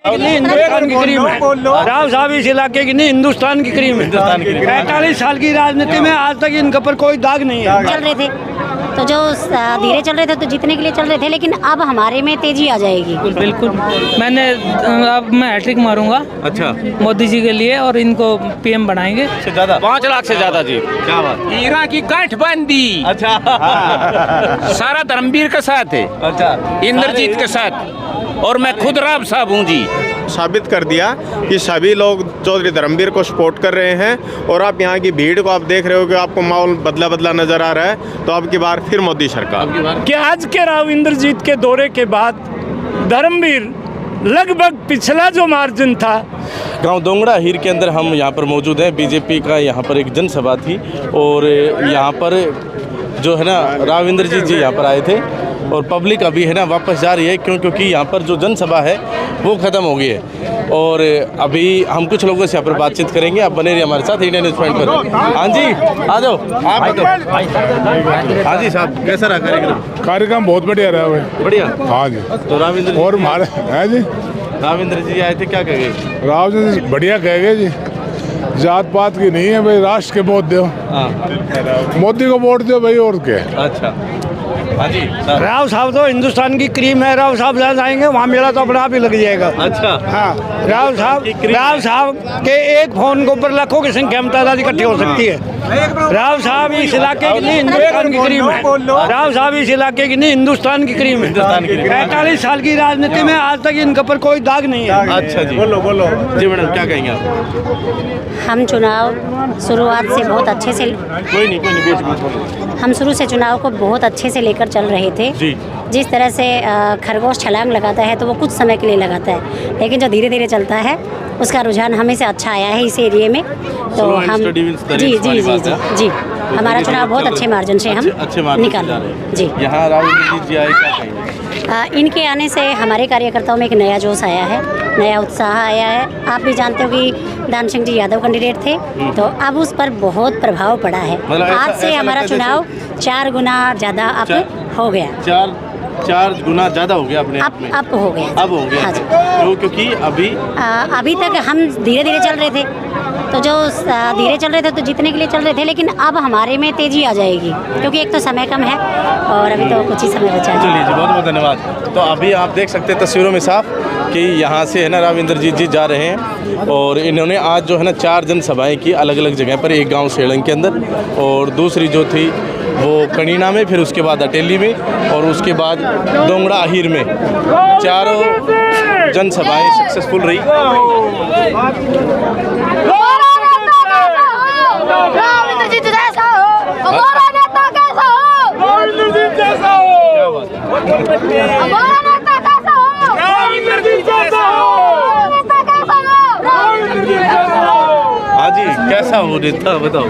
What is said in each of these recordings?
हिंदुस्तान की क्रीम है। राव साहब इस इलाके की नहीं, हिंदुस्तान की क्रीम है। 45 साल की राजनीति में आज तक इनके ऊपर कोई दाग नहीं है। चल रहे थे तो जो धीरे चल रहे थे तो जीतने के लिए चल रहे थे, लेकिन अब हमारे में तेजी आ जाएगी। बिल्कुल अब मैं हैट्रिक मारूंगा। अच्छा, मोदी जी के लिए, और इनको पीएम बनाएंगे। ज्यादा 5 लाख से ज्यादा जी। क्या बात। ईरा की गांठबंदी। अच्छा सारा धर्मवीर के साथ है। अच्छा, इंद्रजीत के साथ, और मैं खुद राव साहब हूँ जी। साबित कर दिया कि सभी लोग चौधरी धर्मवीर को सपोर्ट कर रहे हैं। और आप यहाँ की भीड़ को आप देख रहे हो कि आपको माहौल बदला बदला नजर आ रहा है। तो अब की बार फिर मोदी सरकार। कि आज के राव इंद्रजीत के दौरे के बाद धर्मवीर लगभग पिछला जो मार्जिन था। गांव दोंगड़ा हीर के अंदर हम यहाँ पर मौजूद हैं। बीजेपी का यहाँ पर एक जनसभा थी, और यहाँ पर जो है ना राव इंद्रजीत जी यहाँ पर आए थे, और पब्लिक अभी है ना वापस जा रही है, क्योंकि यहाँ पर जो जनसभा है वो ख़त्म हो गई है। और अभी हम कुछ लोगों से यहाँ पर बातचीत करेंगे। आप बने रहिए हमारे साथ इंडियन न्यूज़ पॉइंट पर। हाँ जी, आ जाओ, आप आ जाओ। हाँ जी साहब, कैसा रहा कार्यक्रम? कार्यक्रम बहुत बढ़िया रहा भाई। बढ़िया। हाँ जी। तो राविंद्र और हमारे है जी, राविंद्र जी आए थे, क्या कह गए? राव जी बढ़िया कह गए जी, जात पात की नहीं है भाई, राष्ट्र के वोट दो। मोदी को वोट दो भाई, और क्या। अच्छा, हाँ जी। राव साहब तो हिंदुस्तान की क्रीम है। राव साहब जहाँ जाएंगे वहाँ मेला तो अपने आप ही लग जाएगा। अच्छा, हाँ, राव साहब के एक फोन के ऊपर लाखों की संख्या में तादाद इकट्ठी हो सकती है। राव साहब इस इलाके की नहीं, हिंदुस्तान की क्रीम है। राव साहब इस इलाके की नहीं, हिंदुस्तान की क्रीम है। 45 साल की राजनीति में आज तक इनके ऊपर कोई दाग नहीं है। अच्छा जी, बोलो जी मैडम, क्या कहेंगे आप? हम चुनाव शुरुआत से बहुत अच्छे से कोई नहीं हम शुरू से चुनाव को बहुत अच्छे से लेकर चल रहे थे जी। जिस तरह से खरगोश छलांग लगाता है तो वो कुछ समय के लिए लगाता है, लेकिन जो धीरे धीरे चलता है उसका रुझान हमें से अच्छा आया है इस एरिए में। तो हम जी हमारा चुनाव बहुत अच्छे मार्जिन से हम निकाल जी। यहाँ राव इंद्रजीत जी आए, क्या कहेंगे? इनके आने से हमारे कार्यकर्ताओं में एक नया जोश आया है, नया उत्साह आया है। आप भी जानते हो कि दान सिंह जी यादव कैंडिडेट थे, तो अब उस पर बहुत प्रभाव पड़ा है। आज से हमारा चुनाव 4 गुना ज़्यादा अप हो गया। 4 गुना ज़्यादा हो गया अपने आप में। अब हो गया। अब हो गया। हाँ जी। तो क्योंकि अभी तक हम धीरे धीरे चल रहे थे, तो जो धीरे चल रहे थे तो जीतने के लिए चल रहे थे, लेकिन अब हमारे में तेजी आ जाएगी, क्योंकि एक तो समय कम है और अभी तो कुछ ही समय बचा है। चलिए जी, बहुत बहुत धन्यवाद। तो अभी आप देख सकते हैं तस्वीरों में साफ कि यहाँ से है ना राव इंद्रजीत जी जा रहे हैं, और इन्होंने आज जो है ना 4 जनसभाएं की अलग अलग जगह पर। एक गांव सेड़ंग के अंदर, और दूसरी जो थी वो कनीना में, फिर उसके बाद अटेली में, और उसके बाद दोंगड़ा अहीर में। 4 जनसभाएं सक्सेसफुल रही। हाँ जी, कैसा हो नेता बताओ?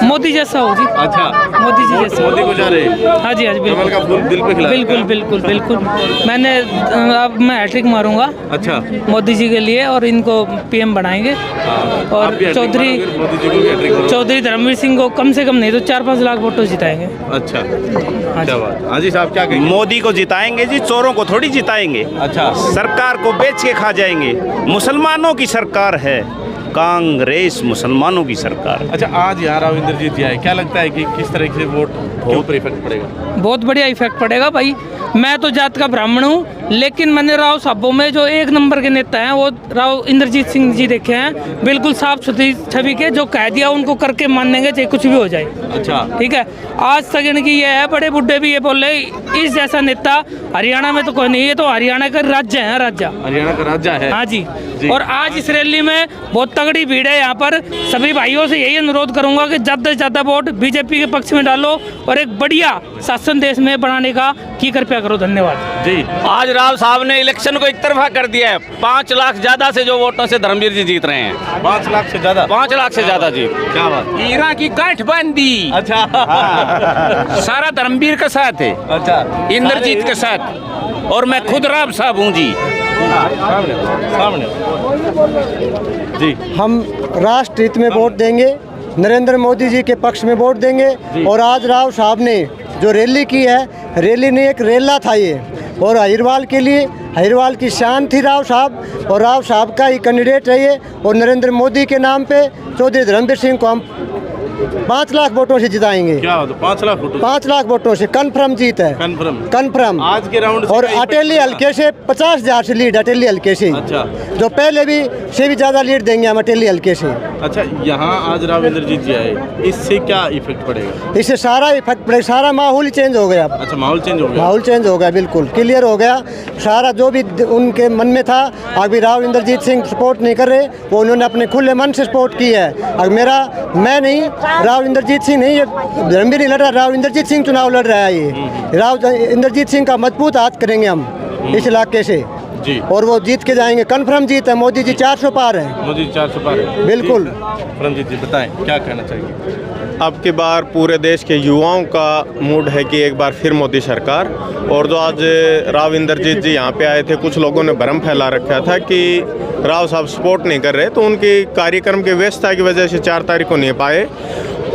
मोदी जैसा हो जी। अच्छा, मोदी जी जैसा। मोदी को जा रहे हैं? हाँ जी, हाँ जी, कमल का फूल दिल पे खिला। बिल्कुल। अब मैं हैट्रिक मारूंगा। अच्छा, मोदी जी के लिए, और इनको पीएम बनाएंगे। और चौधरी धर्मवीर सिंह को कम से कम नहीं तो 4-5 लाख वोटों जिताएंगे। अच्छा, क्या बात। हाँ जी साहब, क्या कहेंगे? मोदी को जिताएंगे जी, चोरों को थोड़ी जिताएंगे। अच्छा, सरकार को बेच के खा जाएंगे। मुसलमानों की सरकार है कांग्रेस, मुसलमानों की सरकार। अच्छा, आज यहाँ राव इंद्रजीत जी आए, क्या लगता है कि किस तरह से वोट के ऊपर इफेक्ट पड़ेगा? बहुत बढ़िया इफेक्ट पड़ेगा भाई। मैं तो जात का ब्राह्मण हूँ, लेकिन मैंने राव साहबों में जो 1 नंबर के नेता हैं वो राव इंद्रजीत सिंह जी देखे हैं। बिल्कुल साफ सुथरी छवि के, जो कह दिया उनको करके मानेंगे, चाहे कुछ भी हो जाए। अच्छा, ठीक है। आज तक इनकी ये है, बड़े बुढ़े भी ये बोले इस जैसा नेता हरियाणा में तो कोई नहीं। ये तो हरियाणा का राज्य है, हरियाणा का राज्य है। हाँ जी। और आज इस रैली में बहुत तगड़ी भीड़ है। यहाँ पर सभी भाइयों से यही अनुरोध करूंगा कि ज़्यादा से ज़्यादा वोट बीजेपी के पक्ष में डालो, और एक बढ़िया शासन देश में बनाने का की कृपया करो। धन्यवाद जी। आज राव साहब ने इलेक्शन को एक तरफा कर दिया है। 5 लाख ज्यादा से जो वोटों से धर्मवीर जी जीत रहे हैं। 5 लाख से ज्यादा? 5 लाख से ज्यादा जी। क्या बात। ईरा की गांठबंदी। अच्छा, सारा धर्मवीर के साथ है। अच्छा, इंद्रजीत के साथ, और मैं खुद राव साहब हूँ जी। सामने जी। हम राष्ट्र हित में वोट देंगे, नरेंद्र मोदी जी के पक्ष में वोट देंगे। और आज राव साहब ने जो रैली की है, रैली नहीं एक रेला था, ये और अहिरवाल के लिए, अहिरवाल की शान थी राव साहब, और राव साहब का ही कैंडिडेट रहिए। और नरेंद्र मोदी के नाम पे चौधरी धर्मवीर सिंह को हम 5 लाख वोटों से जिताएंगे। क्या होता 5 लाख वोटों? 5 लाख वोटों से कन्फर्म जीत है, कन्फर्म। आज के राउंड और अटेली हल्के से 50,000 से लीड, अटेली हल्के से। अच्छा, जो पहले भी से भी ज़्यादा लीड देंगे हम अटेली हल्के से। अच्छा, यहाँ आज राव इंद्रजीत जी आए, इससे क्या इफेक्ट पड़ेगा? इससे सारा इफेक्ट पड़ेगा, सारा माहौल ही चेंज हो गया। अच्छा, माहौल चेंज हो गया। माहौल चेंज हो गया, बिल्कुल क्लियर हो गया। सारा जो भी उनके मन में था, अभी राव इंद्रजीत सिंह सपोर्ट नहीं कर रहे, वो उन्होंने अपने खुले मन से सपोर्ट किया है। अब मैं नहीं, राव इंद्रजीत सिंह नहीं, ये धर्मवीर नहीं लड़ रहा, राव इंद्रजीत सिंह चुनाव लड़ रहा है। ये राव इंद्रजीत सिंह का मजबूत हाथ करेंगे हम इस इलाके से जी, और वो जीत के जाएंगे, कन्फर्म जीत है। मोदी जी 400 पार है, मोदी 400 पार है, बिल्कुल। परमजीत जी बताएं क्या कहना चाहिए? अब की बार पूरे देश के युवाओं का मूड है कि एक बार फिर मोदी सरकार। और जो आज राव इंद्रजीत जी यहाँ पे आए थे, कुछ लोगों ने भ्रम फैला रखा था कि राव साहब सपोर्ट नहीं कर रहे, तो उनकी कार्यक्रम की व्यस्तता की वजह से 4 तारीख को नहीं पाए।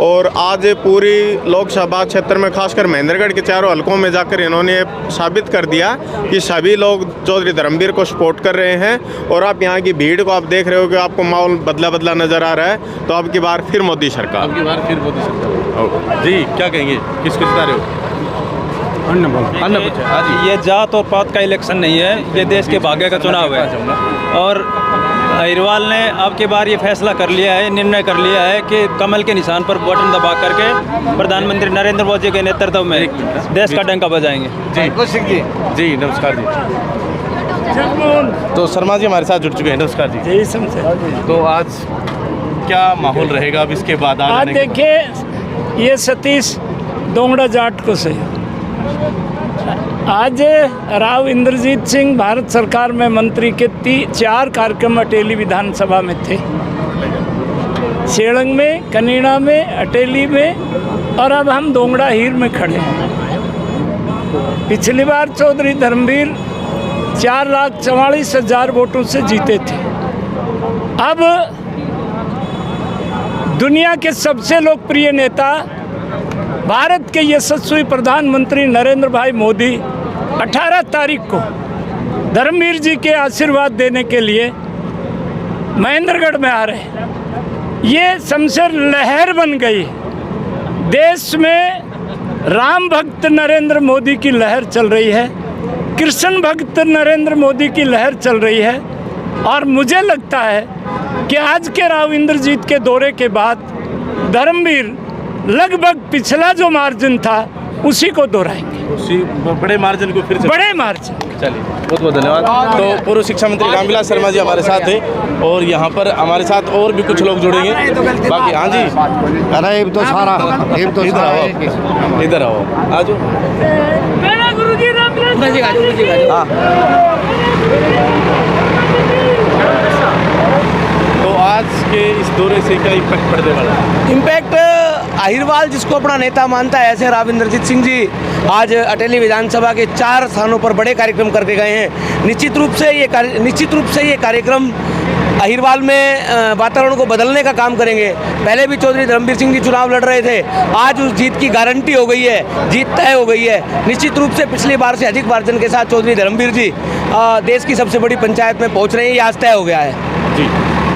और आज पूरी लोकसभा क्षेत्र में, खासकर महेंद्रगढ़ के चारों हलकों में जाकर इन्होंने साबित कर दिया कि सभी लोग चौधरी धर्मवीर को सपोर्ट कर रहे हैं। और आप यहाँ की भीड़ को आप देख रहे हो कि आपको माहौल बदला बदला नज़र आ रहा है। तो अब की बार फिर मोदी सरकार, अब की बार फिर मोदी सरकार। जी, क्या कहेंगे, किसको जिता रहे हो? ये जात और पात का इलेक्शन नहीं है, ये देश के भाग्य का चुनाव है। और अहिरवाल ने अब की बार ये फैसला कर लिया है, निर्णय कर लिया है कि कमल के निशान पर बटन दबा करके प्रधानमंत्री नरेंद्र मोदी के नेतृत्व में देश का डंका बजाएंगे। जी नमस्कार जी। तो शर्मा जी हमारे साथ जुड़ चुके हैं, नमस्कार जी। जी समझे। तो आज क्या माहौल रहेगा अब इसके बाद? आज देखिए, ये सतीश दोंगड़ा जाट को से आज राव इंद्रजीत सिंह भारत सरकार में मंत्री के 4 कार्यक्रम अटेली विधानसभा में थे, सेड़ंग में, कनीड़ा में, अटेली में, और अब हम दोंगड़ा हीर में खड़े हैं। पिछली बार चौधरी धर्मवीर 4,44,000 वोटों से जीते थे। अब दुनिया के सबसे लोकप्रिय नेता, भारत के यशस्वी प्रधानमंत्री नरेंद्र भाई मोदी 18 तारीख को धर्मवीर जी के आशीर्वाद देने के लिए महेंद्रगढ़ में आ रहे हैं। ये शमशेर लहर बन गई देश में। राम भक्त नरेंद्र मोदी की लहर चल रही है, कृष्ण भक्त नरेंद्र मोदी की लहर चल रही है। और मुझे लगता है कि आज के राव इंद्रजीत के दौरे के बाद धर्मवीर लगभग पिछला जो मार्जिन था उसी को दोहराएंगे, उसी बड़े मार्जिन को फिर से, बड़े मार्जिन। चलिए, बहुत बहुत धन्यवाद। तो पूर्व शिक्षा मंत्री रामविलास शर्मा जी हमारे साथ थे, और यहाँ पर हमारे साथ और भी कुछ लोग जुड़ेंगे बाकी। हाँ जी, अरे तो सारा इधर आओ, आ जाओ। तो आज के इस दौरे से क्या इम्पैक्ट पड़ने वाला है? इम्पैक्ट अहिरवाल जिसको अपना नेता मानता है, ऐसे राव इंद्रजीत सिंह जी आज अटेली विधानसभा के 4 स्थानों पर बड़े कार्यक्रम करके गए हैं। निश्चित रूप से ये कार्यक्रम अहिरवाल में वातावरण को बदलने का काम करेंगे। पहले भी चौधरी धर्मवीर सिंह जी चुनाव लड़ रहे थे, आज उस जीत की गारंटी हो गई है, जीत तय हो गई है। निश्चित रूप से पिछली बार से अधिक मार्जिन के साथ चौधरी धर्मवीर जी देश की सबसे बड़ी पंचायत में पहुँच रहे हैं, ये आज तय हो गया है। जी।